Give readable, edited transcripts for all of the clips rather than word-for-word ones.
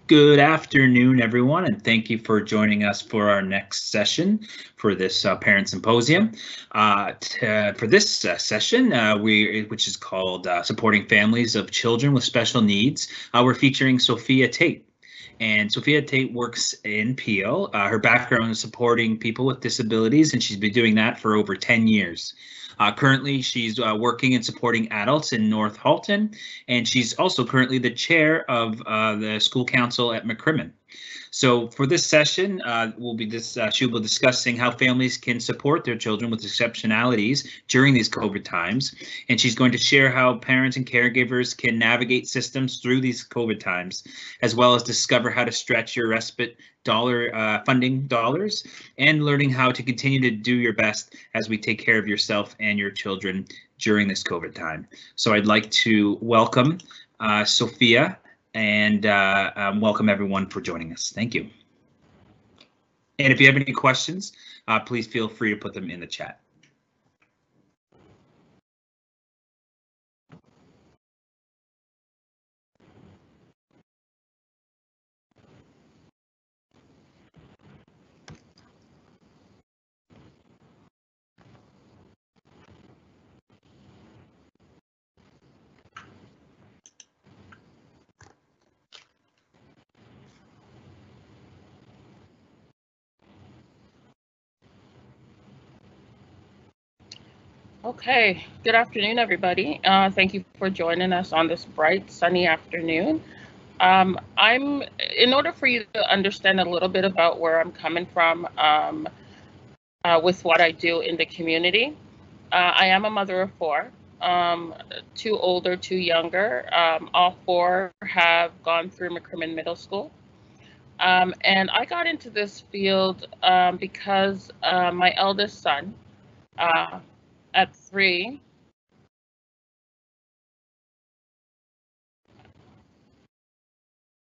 Good afternoon, everyone, and thank you for joining us for our next session for this Parent Symposium. For this session, which is called Supporting Families of Children with Special Needs, we're featuring Sophia Tate. And Sophia Tate works in Peel. Her background is supporting people with disabilities, and she's been doing that for over 10 years. Currently, she's working and supporting adults in North Halton, and she's also currently the chair of the school council at McCrimmon. So for this session, she'll be discussing how families can support their children with exceptionalities during these COVID times. And she's going to share how parents and caregivers can navigate systems through these COVID times, as well as discover how to stretch your respite funding dollars and learning how to continue to do your best as we take care of yourself and your children during this COVID time. So I'd like to welcome Sophia and welcome everyone for joining us. Thank you. And if you have any questions, please feel free to put them in the chat. Okay, good afternoon, everybody. Thank you for joining us on this bright, sunny afternoon. In order for you to understand a little bit about where I'm coming from with what I do in the community, I am a mother of four, 2 older, 2 younger. All 4 have gone through McCrimmon Middle School. And I got into this field because my eldest son, at 3,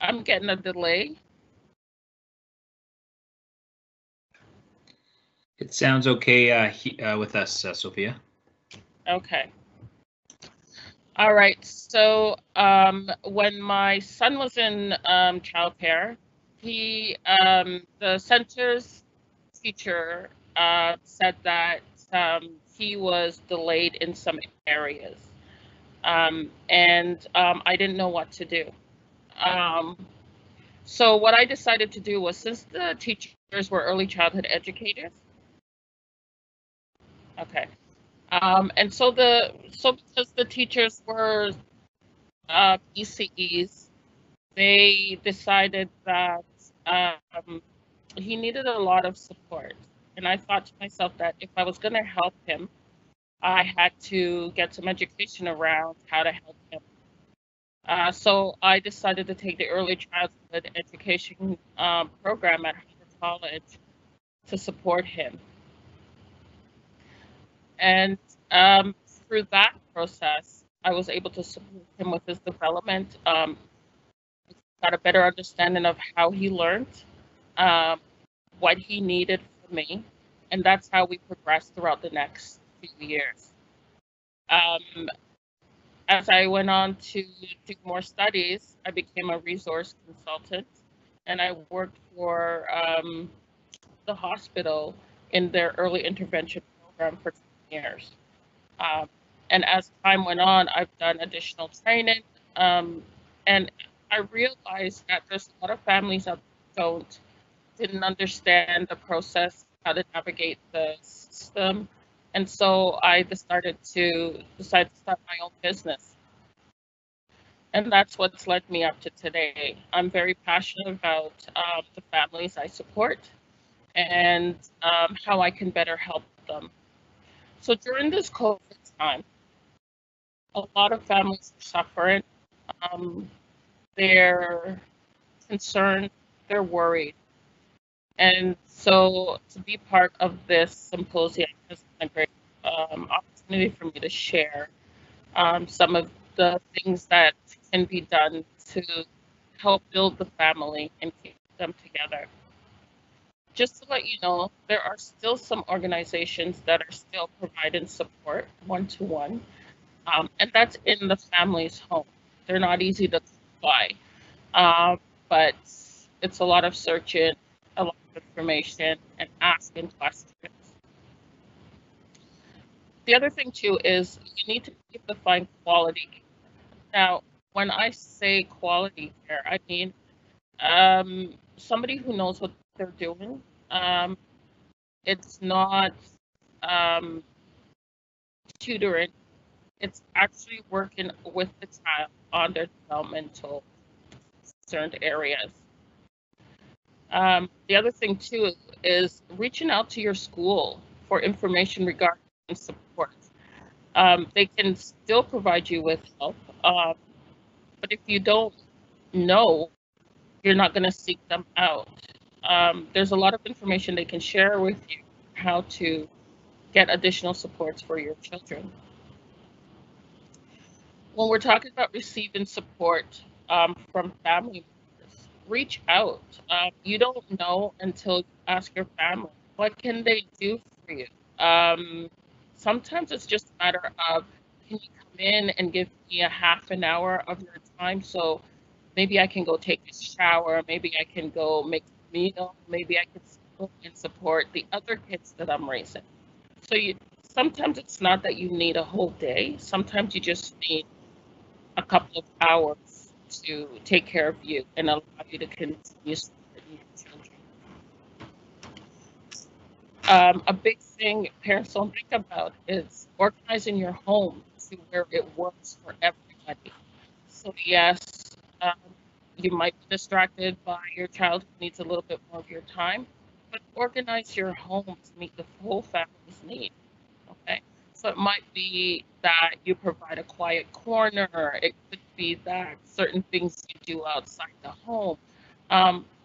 I'm getting a delay. It sounds okay with us, Sophia. Okay. All right. So when my son was in childcare, the center's teacher said that he was delayed in some areas, and I didn't know what to do. So what I decided to do was, since the teachers were early childhood educators, okay, and so because the teachers were ECEs, they decided that he needed a lot of support. And I thought to myself that if I was going to help him, I had to get some education around how to help him. So I decided to take the early childhood education program at Harvard College to support him. And through that process, I was able to support him with his development, got a better understanding of how he learned, what he needed from me, and that's how we progressed throughout the next few years. As I went on to do more studies, I became a resource consultant, and I worked for the hospital in their early intervention program for 10 years. And as time went on, I've done additional training, and I realized that there's a lot of families that didn't understand the process, how to navigate the system. And so I decided to start my own business. And that's what's led me up to today. I'm very passionate about the families I support and how I can better help them. So during this COVID time, a lot of families are suffering. They're concerned, they're worried. And so to be part of this symposium has been a great opportunity for me to share some of the things that can be done to help build the family and keep them together. Just to let you know, there are still some organizations that are still providing support one-to-one, and that's in the family's home. They're not easy to come by. but it's a lot of searching, a lot of information, and asking questions. The other thing too is you need to define quality. Now, when I say quality care, I mean somebody who knows what they're doing. It's not um, tutoring. It's actually working with the child on their developmental concerned areas. The other thing too is reaching out to your school for information regarding support. They can still provide you with help, but if you don't know, you're not going to seek them out. There's a lot of information they can share with you how to get additional supports for your children. When we're talking about receiving support from family members, reach out. You don't know until you ask your family. What can they do for you? Sometimes it's just a matter of, can you come in and give me a half an hour of your time so maybe I can go take a shower, maybe I can go make a meal, maybe I can go and support the other kids that I'm raising. So sometimes it's not that you need a whole day. Sometimes you just need a couple of hours to take care of you and allow you to continue supporting your children. A big thing parents don't think about is organizing your home to where it works for everybody. So yes, um, you might be distracted by your child who needs a little bit more of your time, but organize your home to meet the whole family's need. Okay, so it might be that you provide a quiet corner. It could be that certain things you do outside the home.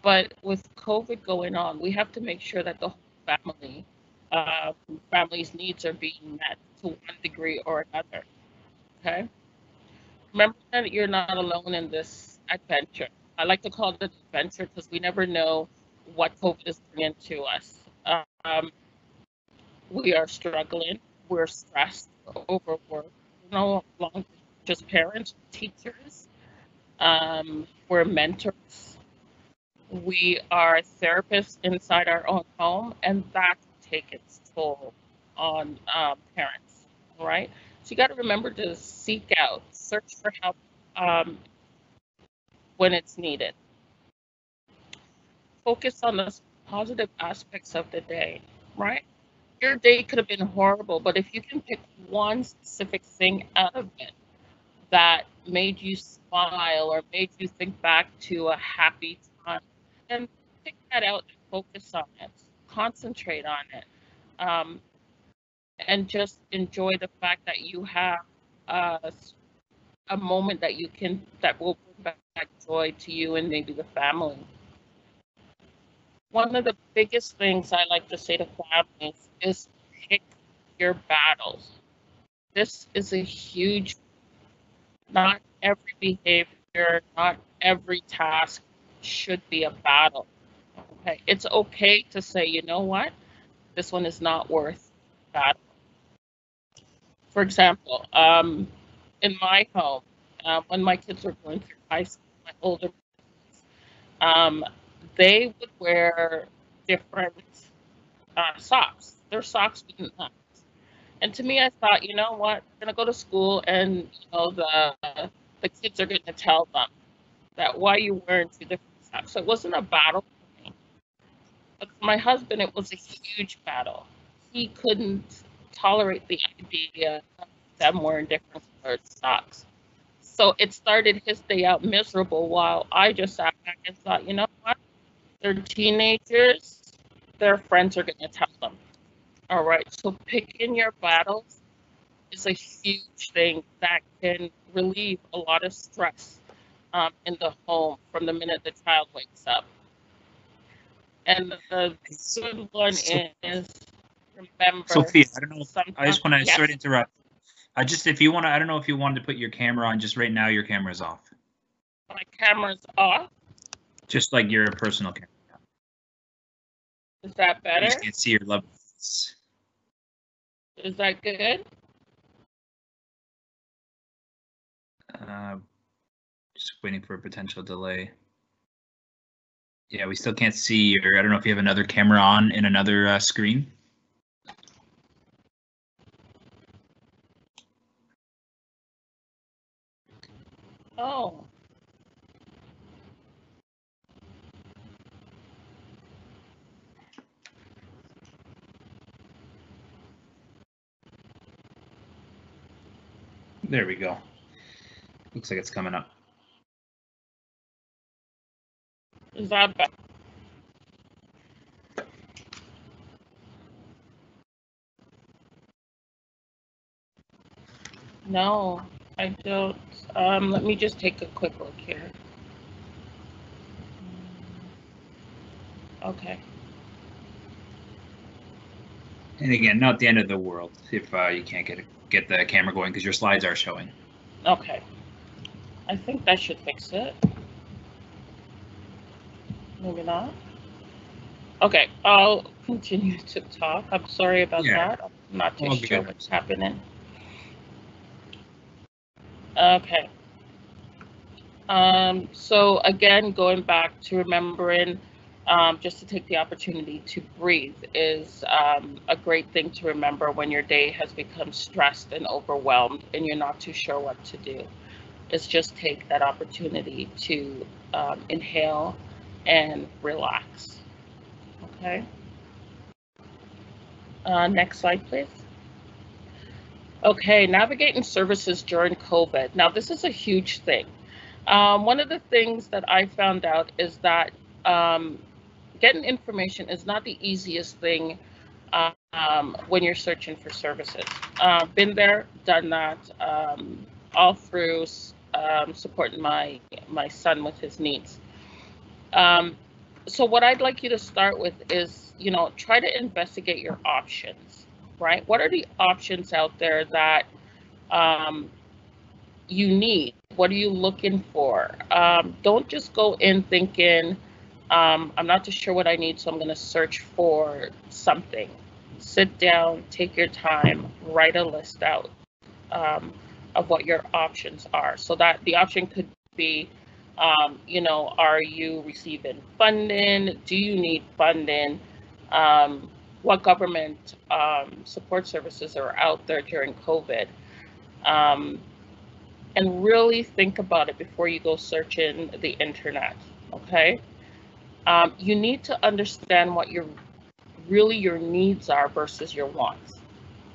But with COVID going on, we have to make sure that the whole family, uh, family's needs are being met to one degree or another. Okay. Remember that you're not alone in this adventure. I like to call it an adventure because we never know what COVID is bringing to us. We are struggling. We're stressed, overworked. We're no longer just parents, teachers. We're mentors. We are therapists inside our own home, and that can take its toll on parents, right? So you got to remember to seek out, search for help um, when it's needed. Focus on the positive aspects of the day, right? Your day could have been horrible, but if you can pick one specific thing out of it that made you smile or made you think back to a happy time, then pick that out and focus on it, concentrate on it, um, and just enjoy the fact that you have uh, a moment that will bring back joy to you and maybe the family. One of the biggest things I like to say to families is pick your battles. This is a huge, not every behavior, not every task should be a battle. Okay. It's okay to say, you know what, this one is not worth battle. For example, in my home, when my kids were going through high school, my older, um, they would wear different socks. Their socks wouldn't match. And to me, I thought, you know what, I'm gonna go to school, and the kids are gonna tell them that why you wearing two different socks. So it wasn't a battle for me, but for my husband, it was a huge battle. He couldn't tolerate the idea of them wearing different colored socks. So it started his day out miserable while I just sat back and thought, you know what? They're teenagers. Their friends are going to tell them. All right. So picking your battles is a huge thing that can relieve a lot of stress in the home from the minute the child wakes up. And the good one is remember Sophia, I don't know. I sometimes, just want to yes, sorry to interrupt. If you want to, I don't know if you wanted to put your camera on. Just right now, your camera's off. my camera's off. Just like your personal camera. Is that I just better? can't see your lovely face. Is that good? Just waiting for a potential delay. Yeah, we still can't see your, I don't know if you have another camera on in another screen. Oh. There we go. Looks like it's coming up. Is that bad? No, I don't. Let me just take a quick look here. Okay. And again, not the end of the world if you can't get the camera going because your slides are showing. Okay. I think that should fix it. Maybe not. Okay, I'll continue to talk. I'm sorry about that. I'm not too sure what's happening. Okay. So again, going back to remembering, just to take the opportunity to breathe is a great thing to remember when your day has become stressed and overwhelmed and you're not too sure what to do. Is just take that opportunity to inhale and relax. Okay. Next slide, please. Okay, navigating services during COVID. Now, this is a huge thing. One of the things that I found out is that getting information is not the easiest thing when you're searching for services. Been there, done that, all through supporting my son with his needs. So what I'd like you to start with is, try to investigate your options, right? What are the options out there that you need? What are you looking for? Don't just go in thinking, I'm not too sure what I need, so I'm going to search for something. Sit down, take your time, write a list out of what your options are. So that the option could be, are you receiving funding? Do you need funding? What government support services are out there during COVID? And really think about it before you go searching the internet, okay? You need to understand what your needs are versus your wants,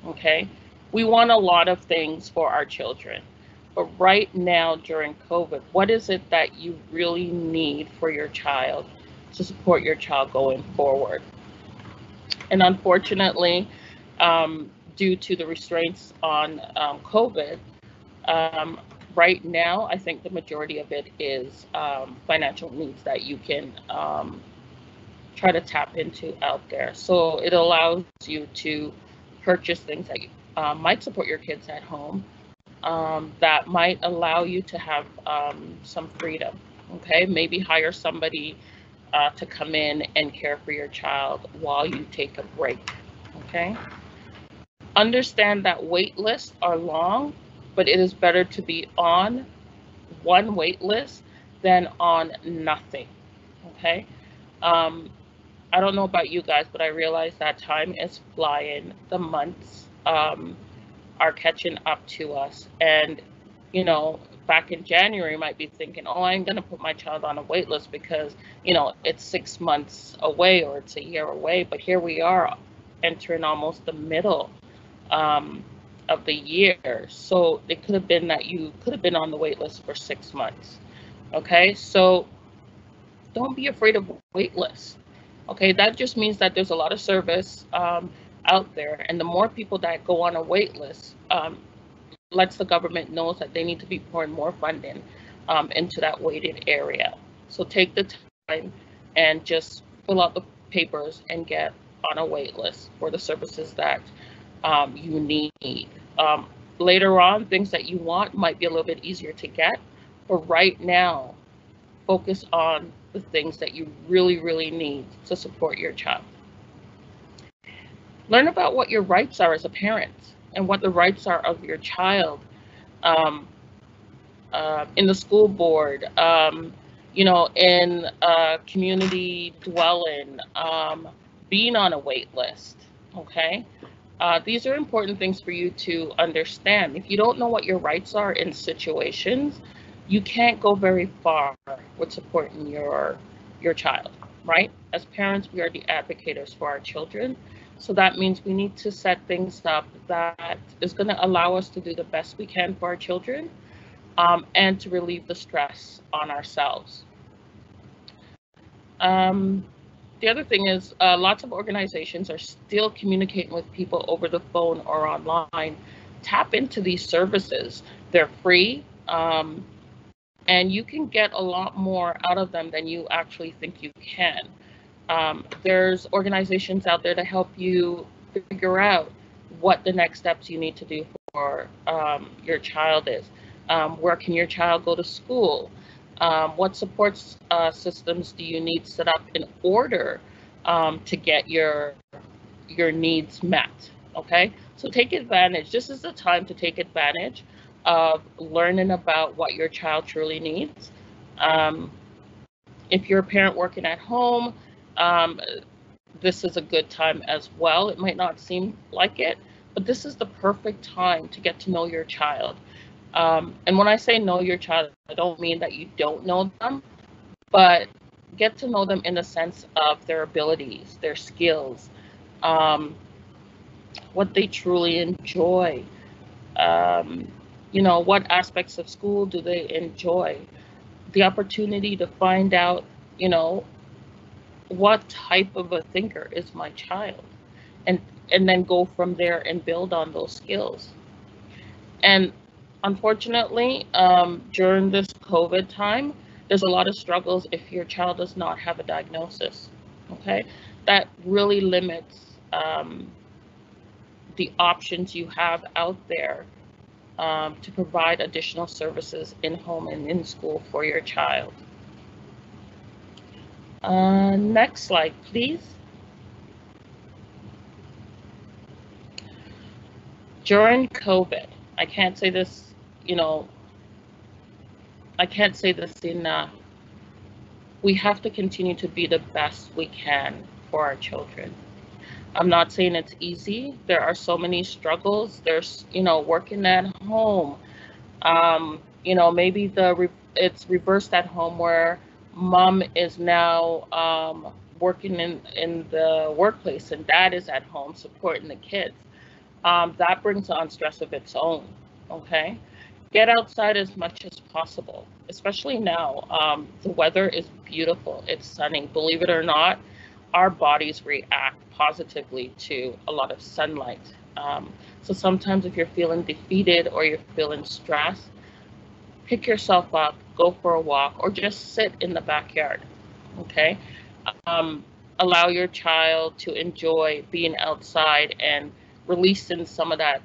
okay? We want a lot of things for our children, but right now during COVID, what is it that you really need for your child to support your child going forward? And unfortunately, due to the restraints on COVID, right now, I think the majority of it is financial needs that you can try to tap into out there. So it allows you to purchase things that might support your kids at home, that might allow you to have some freedom. Okay, maybe hire somebody to come in and care for your child while you take a break. Okay, understand that wait lists are long, but it is better to be on one wait list than on nothing. Okay. I don't know about you guys, but I realize that time is flying. The months are catching up to us. And, back in January, you might be thinking, oh, I'm going to put my child on a wait list because, it's 6 months away or it's a year away. But here we are entering almost the middle of the year. So it could have been that you could have been on the wait list for 6 months. Okay, so don't be afraid of wait lists. Okay, that just means that there's a lot of service out there, and the more people that go on a wait list lets the government knows that they need to be pouring more funding into that waited area. So take the time and just fill out the papers and get on a wait list for the services that you need. Later on, things that you want might be a little bit easier to get, but right now, focus on the things that you really, really need to support your child. Learn about what your rights are as a parent and what the rights are of your child in the school board. in a community dwelling, being on a wait list. Okay. These are important things for you to understand. If you don't know what your rights are in situations, you can't go very far with supporting your child, right? As parents, we are the advocates for our children. So that means we need to set things up that is going to allow us to do the best we can for our children, and to relieve the stress on ourselves. Um, the other thing is, lots of organizations are still communicating with people over the phone or online. Tap into these services. They're free, and you can get a lot more out of them than you actually think you can. There's organizations out there to help you figure out what the next steps you need to do for your child is. Where can your child go to school? What supports systems do you need set up in order to get your needs met? Okay, so take advantage. This is the time to take advantage of learning about what your child truly needs. Um, if you're a parent working at home, um, this is a good time as well. It might not seem like it, but this is the perfect time to get to know your child. And when I say know your child, I don't mean that you don't know them, but get to know them in the sense of their abilities, their skills, um, what they truly enjoy. Um, what aspects of school do they enjoy? The opportunity to find out, you know, what type of a thinker is my child, and and then go from there and build on those skills. And unfortunately, during this COVID time, there's a lot of struggles if your child does not have a diagnosis. Okay, that really limits the options you have out there to provide additional services in home and in school for your child. Next slide, please. During COVID, I can't say this, you know, I can't say this enough. We have to continue to be the best we can for our children. I'm not saying it's easy. There are so many struggles. There's, working at home. Maybe it's reversed at home where mom is now working in the workplace and dad is at home supporting the kids. That brings on stress of its own. Okay, get outside as much as possible, especially now. The weather is beautiful. It's sunny. Believe it or not, our bodies react positively to a lot of sunlight. So sometimes if you're feeling defeated or you're feeling stressed, pick yourself up, go for a walk, or just sit in the backyard. Okay. Um, Allow your child to enjoy being outside and releasing some of that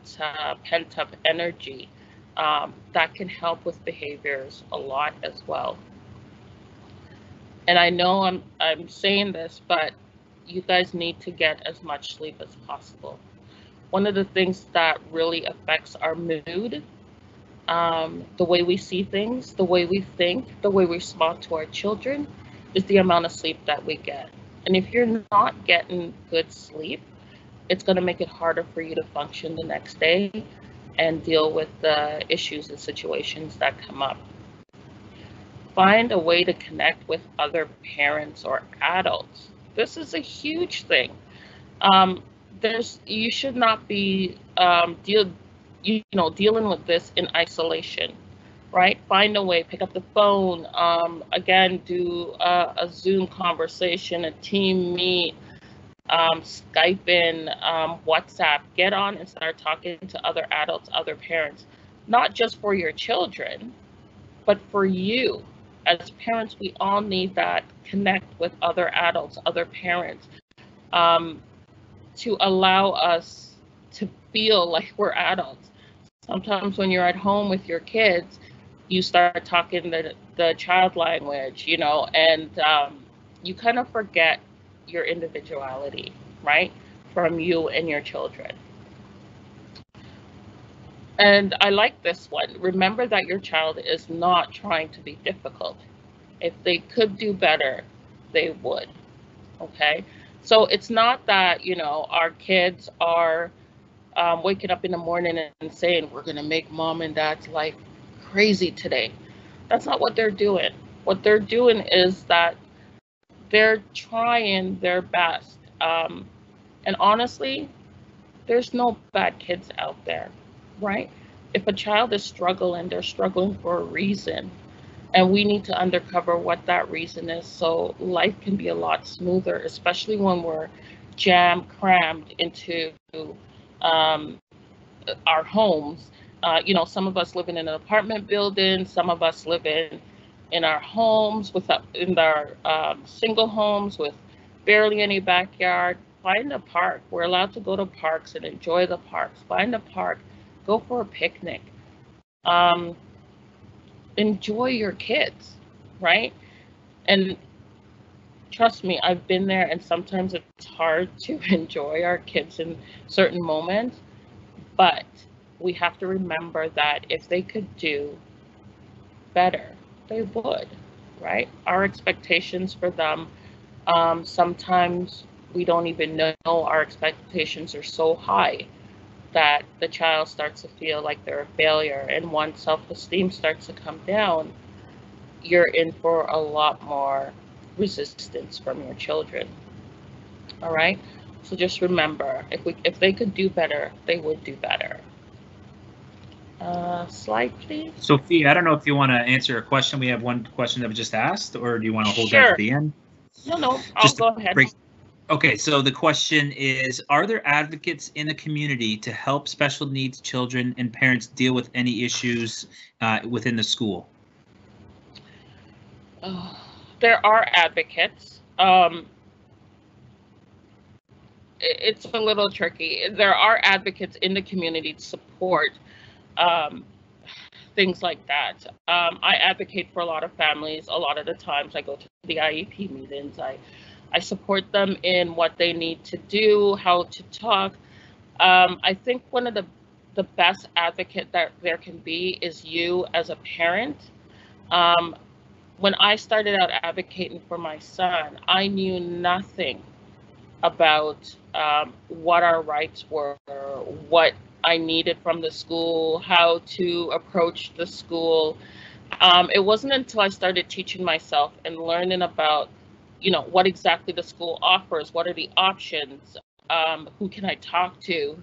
pent up energy. That can help with behaviors a lot as well. And I know I'm saying this, but you guys need to get as much sleep as possible. One of the things that really affects our mood, the way we see things, the way we think, the way we respond to our children, is the amount of sleep that we get. And if you're not getting good sleep, it's going to make it harder for you to function the next day and deal with the issues and situations that come up. Find a way to connect with other parents or adults. This is a huge thing. Um, you should not be dealing with this in isolation, right? Find a way, pick up the phone, again, do a Zoom conversation, a team meet, Skype in, WhatsApp, get on and start talking to other adults, other parents, not just for your children, but for you. As parents, we all need that connect with other adults, other parents, to allow us to feel like we're adults. Sometimes when you're at home with your kids, you start talking the child language, and you kind of forget your individuality, right, from you and your children. And I like this one. Remember that your child is not trying to be difficult. If they could do better, they would. Okay. So it's not that, our kids are waking up in the morning and saying, we're going to make mom and dad's life crazy today. That's not what they're doing. What they're doing is that they're trying their best. And honestly, there's no bad kids out there, right? If a child is struggling, they're struggling for a reason. And we need to uncover what that reason is so life can be a lot smoother, especially when we're crammed into um, our homes. Some of us live in an apartment building, some of us live in our homes, in our single homes with barely any backyard. Find a park. We're allowed to go to parks and enjoy the parks. Find a park, go for a picnic. Um, Enjoy your kids, right? And trust me, I've been there, and sometimes it's hard to enjoy our kids in certain moments, but we have to remember that if they could do better, they would, right? Our expectations for them, sometimes we don't even know our expectations are so high that the child starts to feel like they're a failure. And once self-esteem starts to come down, you're in for a lot more resistance from your children. All right. So just remember, if they could do better, they would do better. Slide, please. Sophia, I don't know if you want to answer a question. We have one question that was just asked, or do you want to hold that to the end? No, I'll go ahead. Okay, so the question is, are there advocates in the community to help special needs children and parents deal with any issues within the school? There are advocates. It's a little tricky. There are advocates in the community to support things like that. I advocate for a lot of families. A lot of the times I go to the IEP meetings. I support them in what they need to do, how to talk. I think one of the best advocate that there can be is you as a parent. When I started out advocating for my son, I knew nothing about what our rights were, what I needed from the school, how to approach the school. It wasn't until I started teaching myself and learning about, what exactly the school offers, what are the options, who can I talk to,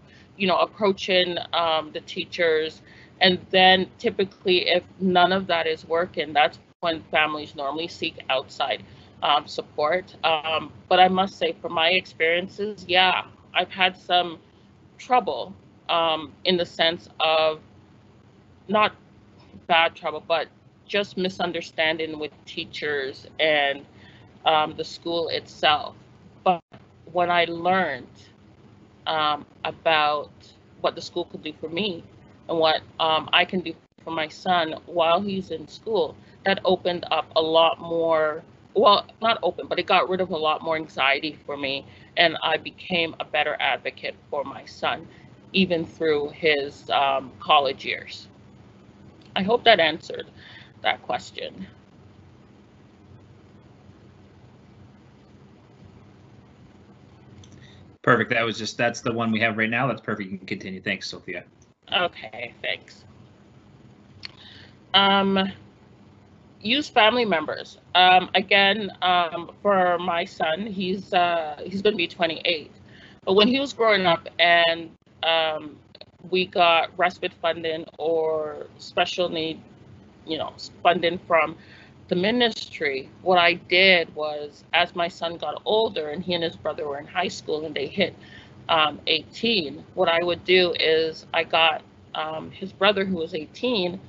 approaching the teachers. And then typically, if none of that is working, that's when families normally seek outside support. But I must say, from my experiences, yeah, I've had some trouble in the sense of not bad trouble, but just misunderstanding with teachers and the school itself. But when I learned about what the school could do for me and what I can do for my son while he's in school, that opened up a lot more. Well, not open, but it got rid of a lot more anxiety for me, and I became a better advocate for my son, even through his college years. I hope that answered that question. Perfect. That's the one we have right now. That's perfect. You can continue. Thanks, Sophia. Okay, thanks. Use family members. Again, for my son, he's going to be 28. But when he was growing up and we got respite funding or special need, funding from the ministry, what I did was, as my son got older and he and his brother were in high school and they hit 18, what I would do is I got his brother, who was 18,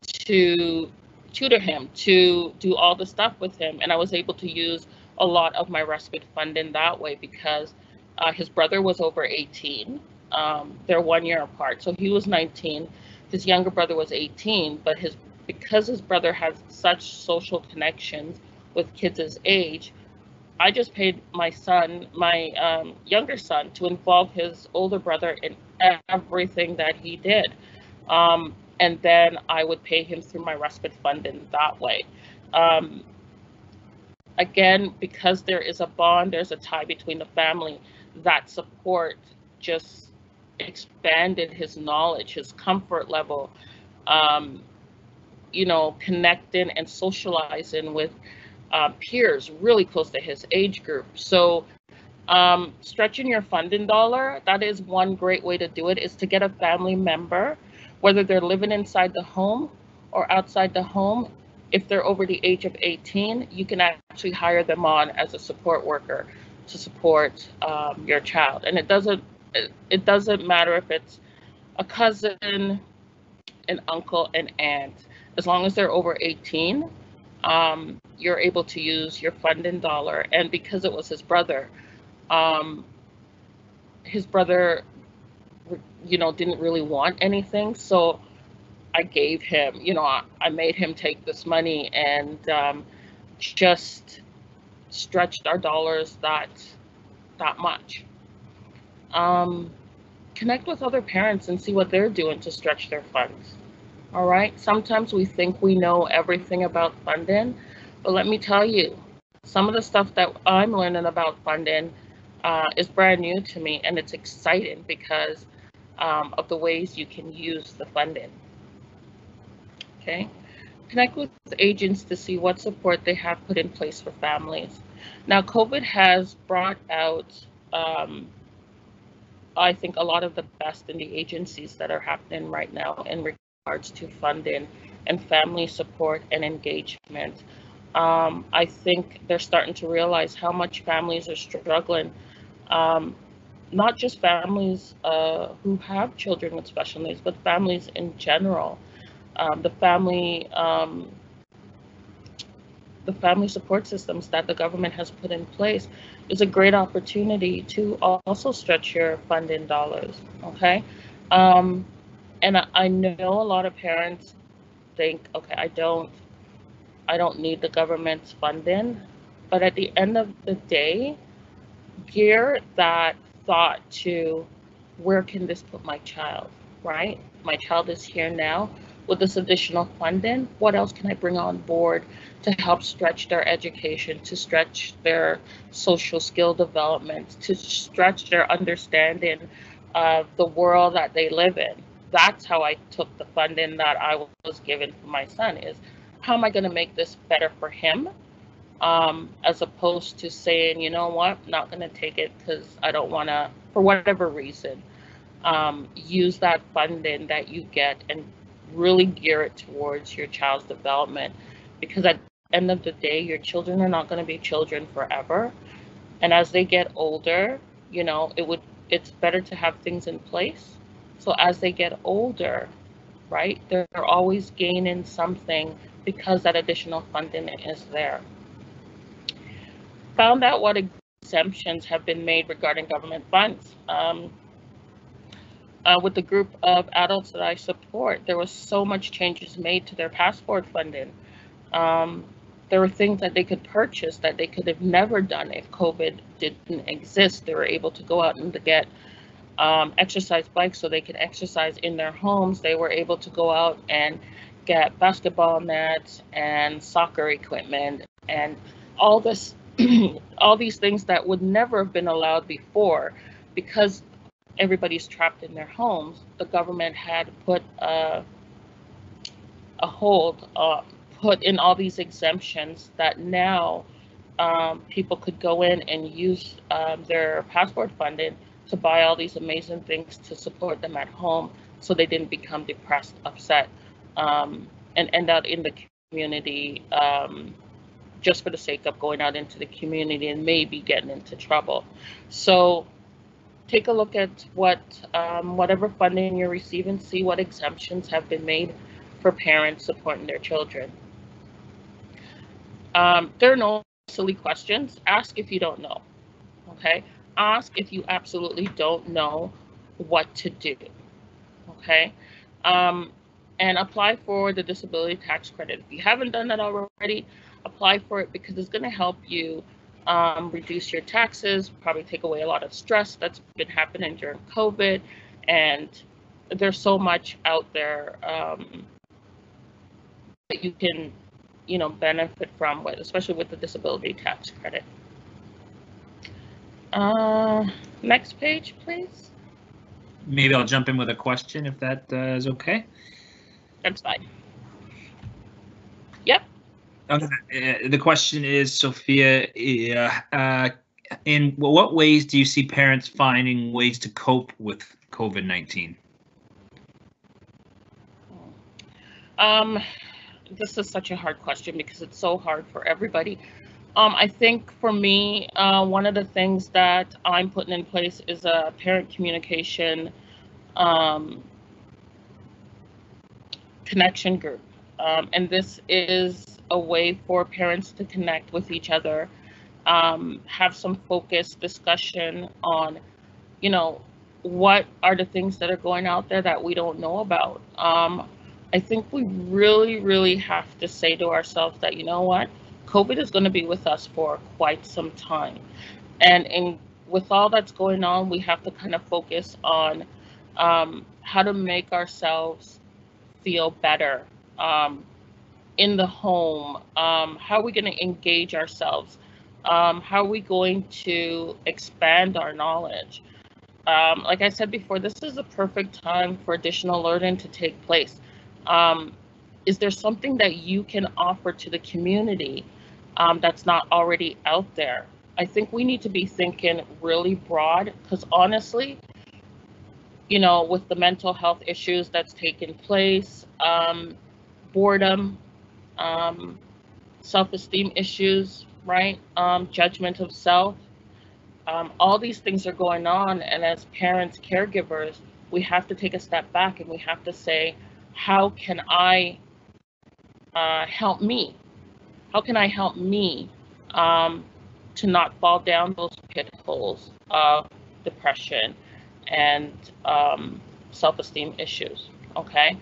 to tutor him, to do all the stuff with him. And I was able to use a lot of my respite funding that way because his brother was over 18. They're 1 year apart. So he was 19. His younger brother was 18, but because his brother has such social connections with kids his age, I just paid my son, my younger son, to involve his older brother in everything that he did. And then I would pay him through my respite funding that way. again, because there is a bond, there's a tie between the family, that support just expanded his knowledge, his comfort level, um, connecting and socializing with peers really close to his age group. So stretching your funding dollar, that is one great way to do it, is to get a family member, whether they're living inside the home or outside the home. If they're over the age of 18, you can actually hire them on as a support worker to support your child. And it doesn't matter if it's a cousin, an uncle, an aunt. As long as they're over 18, you're able to use your funding dollar. And because it was um, his brother, didn't really want anything. So I gave him, I made him take this money and just stretched our dollars that much. Connect with other parents and see what they're doing to stretch their funds. All right. Sometimes we think we know everything about funding, but let me tell you, some of the stuff that I'm learning about funding is brand new to me, and it's exciting because of the ways you can use the funding. Okay. Connect with agents to see what support they have put in place for families. Now, COVID has brought out, I think, a lot of the best in the agencies that are happening right now in regards to funding and family support and engagement. I think they're starting to realize how much families are struggling. Um, Not just families who have children with special needs, but families in general. Um, the family um, the family support systems that the government has put in place is a great opportunity to also stretch your funding dollars. Okay, um, and I know a lot of parents think, okay, I don't need the government's funding, but at the end of the day, gear that thought to, where can this put my child, right? My child is here now. With this additional funding, what else can I bring on board to help stretch their education, to stretch their social skill development, to stretch their understanding of the world that they live in? That's how I took the funding that I was given for my son, is how am I going to make this better for him, as opposed to saying, you know what, I'm not going to take it because I don't want to, for whatever reason, use that funding that you get and really gear it towards your child's development. Because at the end of the day, your children are not going to be children forever. And as they get older, it's better to have things in place. So as they get older, right, they're always gaining something because that additional funding is there. Found out what exemptions have been made regarding government funds. With the group of adults that I support, there was so much changes made to their passport funding. Um, there were things that they could purchase that they could have never done if COVID didn't exist. They were able to go out and to get exercise bikes so they could exercise in their homes. They were able to go out and get basketball nets and soccer equipment and all this, all these things that would never have been allowed before, because everybody's trapped in their homes. The government had put a hold, put in all these exemptions that now people could go in and use their passport funding to buy all these amazing things to support them at home, so they didn't become depressed, upset, and end up in the community, just for the sake of going out into the community and maybe getting into trouble. So take a look at whatever funding you're receiving, see what exemptions have been made for parents supporting their children. There are no silly questions. Ask if you don't know. Okay? Ask if you absolutely don't know what to do. Okay? Um, and apply for the disability tax credit. If you haven't done that already, apply for it, because it's going to help you reduce your taxes, probably take away a lot of stress that's been happening during COVID. And there's so much out there that you can benefit from, especially with the disability tax credit. Next page, please. Maybe I'll jump in with a question if that is okay. That's fine. Yep. The question is, Sophia, in what ways do you see parents finding ways to cope with COVID-19? This is such a hard question because it's so hard for everybody. I think for me, one of the things that I'm putting in place is a parent communication connection group. And this is a way for parents to connect with each other, have some focused discussion on, what are the things that are going out there that we don't know about. I think we really, really have to say to ourselves that, you know what, COVID is going to be with us for quite some time. And with all that's going on, we have to kind of focus on how to make ourselves feel better in the home. How are we going to engage ourselves? How are we going to expand our knowledge? Like I said before, this is a perfect time for additional learning to take place. Is there something that you can offer to the community that's not already out there? I think we need to be thinking really broad, because honestly, with the mental health issues that's taken place, boredom, self-esteem issues, right? Judgment of self, all these things are going on. And as parents, caregivers, we have to take a step back and we have to say, how can I help me? How can I help me to not fall down those pit holes of depression and self-esteem issues? Okay,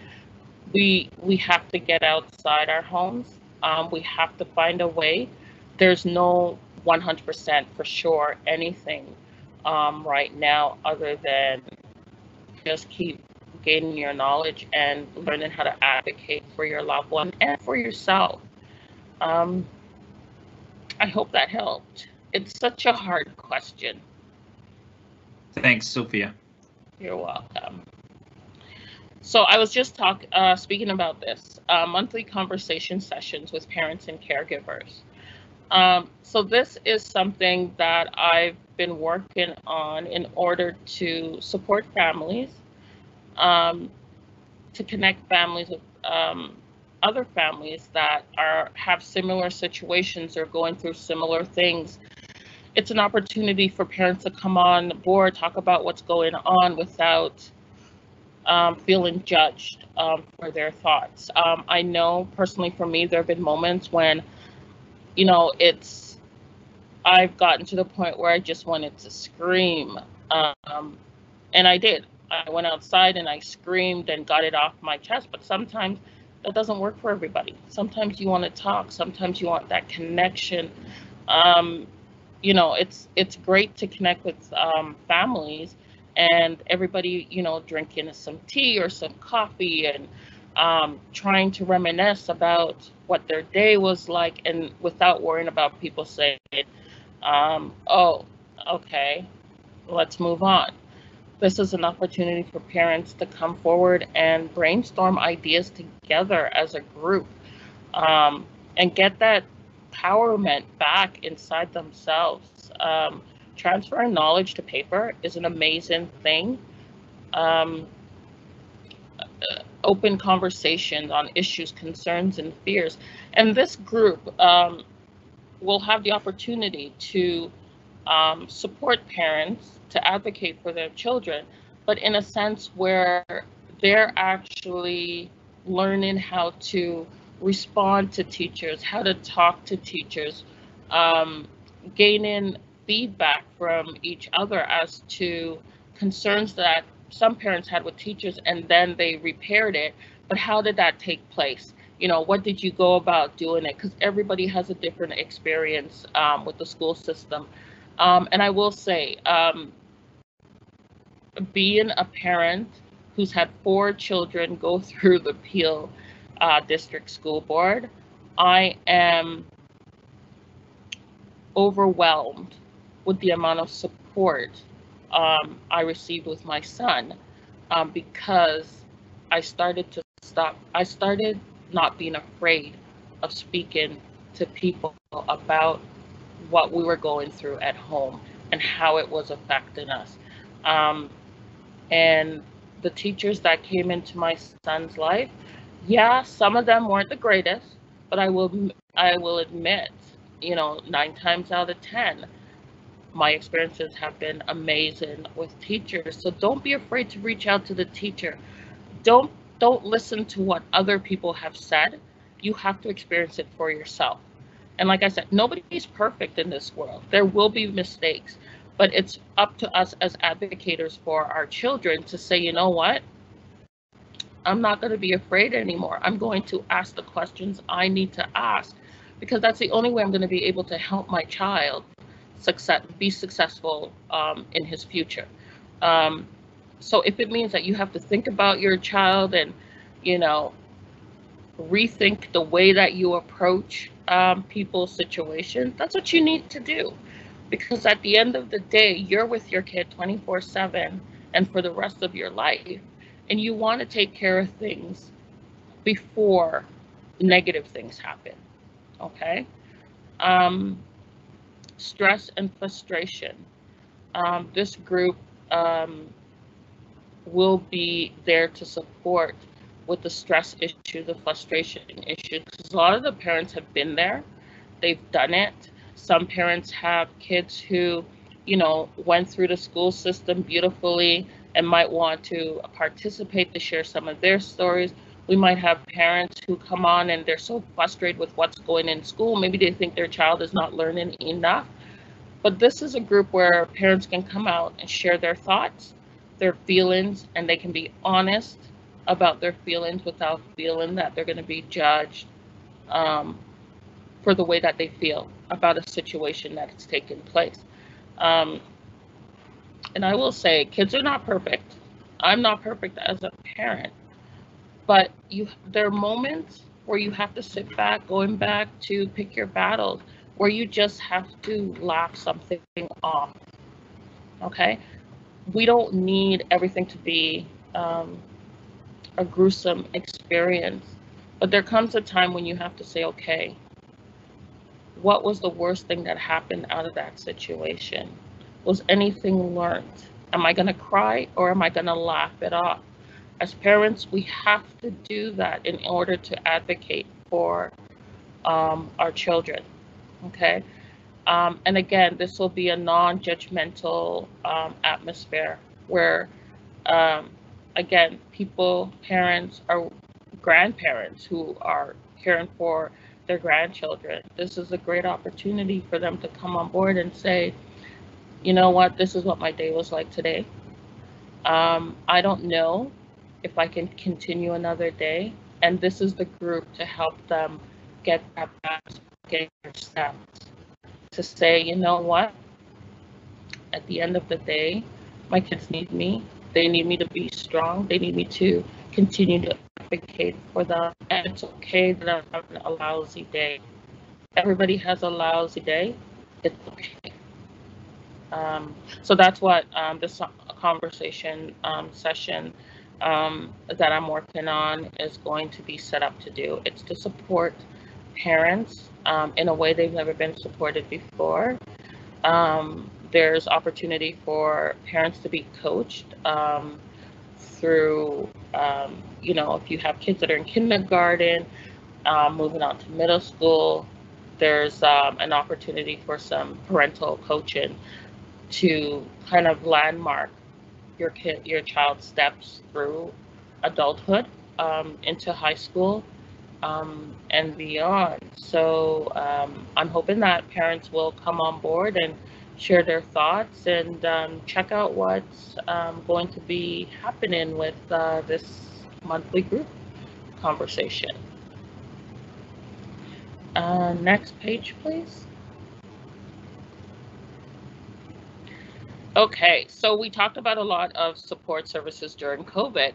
we have to get outside our homes. We have to find a way. There's no 100% for sure anything right now other than just keep gaining your knowledge and learning how to advocate for your loved one and for yourself. I hope that helped. It's such a hard question. Thanks, Sophia. You're welcome. So I was just speaking about this, monthly conversation sessions with parents and caregivers. So this is something that I've been working on in order to support families, to connect families with other families that have similar situations or going through similar things. It's an opportunity for parents to come on board, talk about what's going on without feeling judged for their thoughts. I know personally for me, there have been moments when, I've gotten to the point where I just wanted to scream. And I did. I went outside and I screamed and got it off my chest. But sometimes that doesn't work for everybody. Sometimes you want to talk. Sometimes you want that connection. It's great to connect with families and everybody, drinking some tea or some coffee and trying to reminisce about what their day was like, and without worrying about people saying, oh, okay, let's move on. This is an opportunity for parents to come forward and brainstorm ideas together as a group, and get that empowerment back inside themselves. Transferring knowledge to paper is an amazing thing. Open conversations on issues, concerns, and fears. And this group will have the opportunity to support parents to advocate for their children, but in a sense where they're actually learning how to respond to teachers, how to talk to teachers, gaining feedback from each other as to concerns that some parents had with teachers, and then they repaired it. But how did that take place? What did you go about doing it? Because everybody has a different experience with the school system. And I will say, being a parent who's had 4 children go through the Peel District School Board, I am overwhelmed with the amount of support I received with my son, because I started not being afraid of speaking to people about what we were going through at home and how it was affecting us. And the teachers that came into my son's life, yeah, some of them weren't the greatest, but I will admit, 9 times out of 10, my experiences have been amazing with teachers. So don't be afraid to reach out to the teacher. Don't don't listen to what other people have said. You have to experience it for yourself. And like I said, nobody's perfect in this world. There will be mistakes, but it's up to us as advocates for our children to say, you know what? I'm not going to be afraid anymore. I'm going to ask the questions I need to ask, because that's the only way I'm going to be able to help my child be successful in his future. Um, so if it means that you have to think about your child and, you know, rethink the way that you approach people's situations, that's what you need to do. Because at the end of the day, you're with your kid 24/7 and for the rest of your life. And you want to take care of things before negative things happen. Okay? Um, Stress and frustration. This group um, will be there to support with the stress issue, the frustration issue, because a lot of the parents have been there, they've done it. Some parents have kids who, went through the school system beautifully and might want to participate to share some of their stories. We might have parents who come on and they're so frustrated with what's going in school. Maybe they think their child is not learning enough. But this is a group where parents can come out and share their thoughts, their feelings, and they can be honest about their feelings without feeling that they're going to be judged um, for the way that they feel about a situation that's taken place. Um, and I will say, kids are not perfect. I'm not perfect as a parent, but there are moments where you have to sit back, going back to pick your battles, where you just have to laugh something off. Okay, we don't need everything to be a gruesome experience, but there comes a time when you have to say, okay, what was the worst thing that happened out of that situation? Was anything learned? Am I going to cry or am I going to laugh it off? As parents, we have to do that in order to advocate for our children. Okay. And again, this will be a non-judgmental atmosphere where, um, again, parents, or grandparents who are caring for their grandchildren, this is a great opportunity for them to come on board and say, you know what, this is what my day was like today. I don't know if I can continue another day, and this is the group to help them get that back, get their steps, to say, you know what, at the end of the day, my kids need me. They need me to be strong. They need me to continue to advocate for them. And it's okay that I'm having a lousy day. Everybody has a lousy day. It's okay. So that's what this conversation session that I'm working on is going to be set up to do. It's to support parents in a way they've never been supported before. There's opportunity for parents to be coached through, if you have kids that are in kindergarten, moving on to middle school, there's an opportunity for some parental coaching to kind of landmark your child's steps through adulthood into high school and beyond. So I'm hoping that parents will come on board and share their thoughts and check out what's going to be happening with this monthly group conversation. Next page, please. Okay, so we talked about a lot of support services during COVID.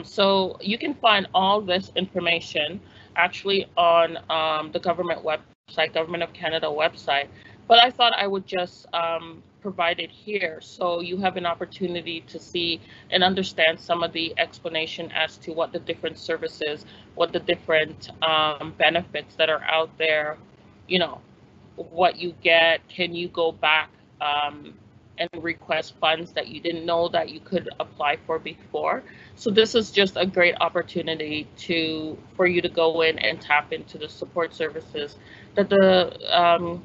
So you can find all this information actually on the government website, Government of Canada website, but I thought I would just provide it here so you have an opportunity to see and understand some of the explanation as to what the different services, what the different benefits that are out there, you know, what you get. Can you go back and request funds that you didn't know that you could apply for before? So this is just a great opportunity for you to go in and tap into the support services that the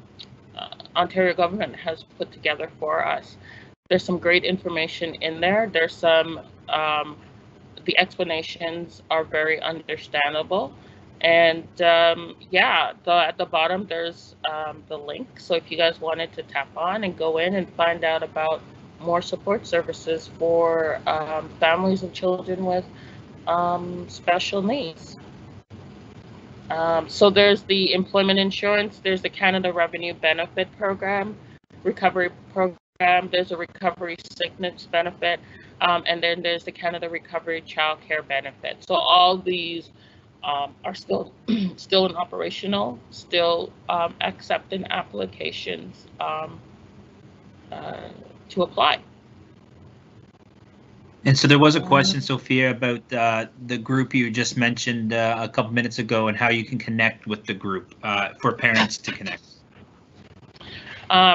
Ontario government has put together for us. There's some great information in there. There's some the explanations are very understandable. And yeah, at the bottom, there's the link. So if you guys wanted to tap on and go in and find out about more support services for families and children with special needs. So there's the employment insurance, there's the Canada Revenue Benefit Program, recovery program, there's a recovery sickness benefit, and then there's the Canada Recovery Child Care Benefit. So all these are still in operational, still accepting applications to apply. And so there was a question, Sophia, about the group you just mentioned a couple minutes ago and how you can connect with the group for parents to connect.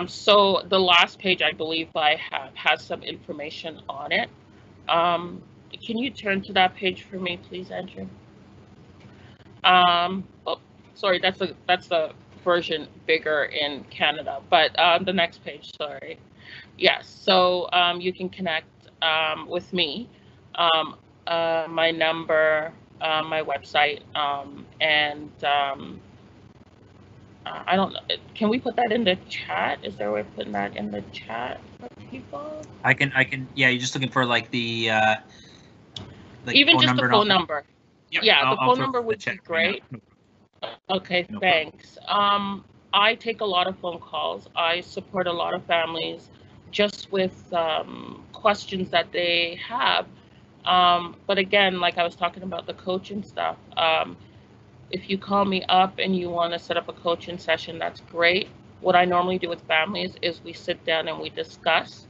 So the last page, I believe I have, has some information on it. Can you turn to that page for me, please, Andrew? Oh, sorry, that's the version bigger in Canada, but the next page, sorry. Yes, so you can connect with me, my number, my website, and I don't know. Can we put that in the chat? Is there a way of putting that in the chat for people? I can. Yeah, you're just looking for like the even just the phone number. Yep, yeah, the phone number would be great. Right, okay, no thanks. I take a lot of phone calls. I support a lot of families just with questions that they have. But again, like I was talking about the coaching stuff, if you call me up and you want to set up a coaching session, that's great. What I normally do with families is we sit down and we discuss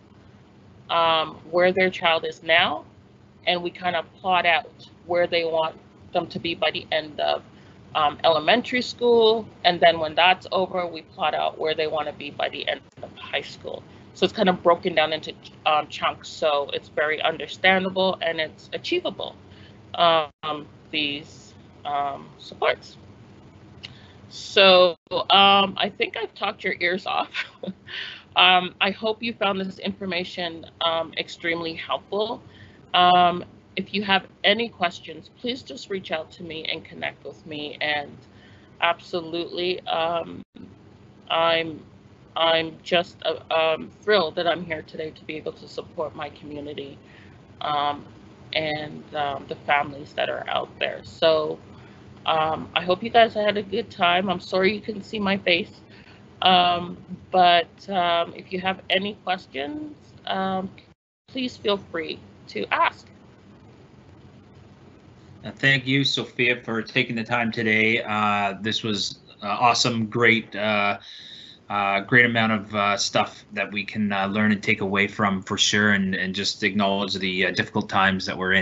where their child is now, and we kind of plot out where they want them to be by the end of elementary school, and then when that's over, we plot out where they want to be by the end of high school. So it's kind of broken down into chunks, so it's very understandable and it's achievable, these supports. So I think I've talked your ears off. I hope you found this information extremely helpful. If you have any questions, please just reach out to me and connect with me. And absolutely, I'm just thrilled that I'm here today to be able to support my community and the families that are out there. So I hope you guys had a good time. I'm sorry you couldn't see my face, but if you have any questions, please feel free to ask. Thank you, Sophia, for taking the time today. This was awesome, great amount of stuff that we can learn and take away from, for sure, and just acknowledge the difficult times that we're in.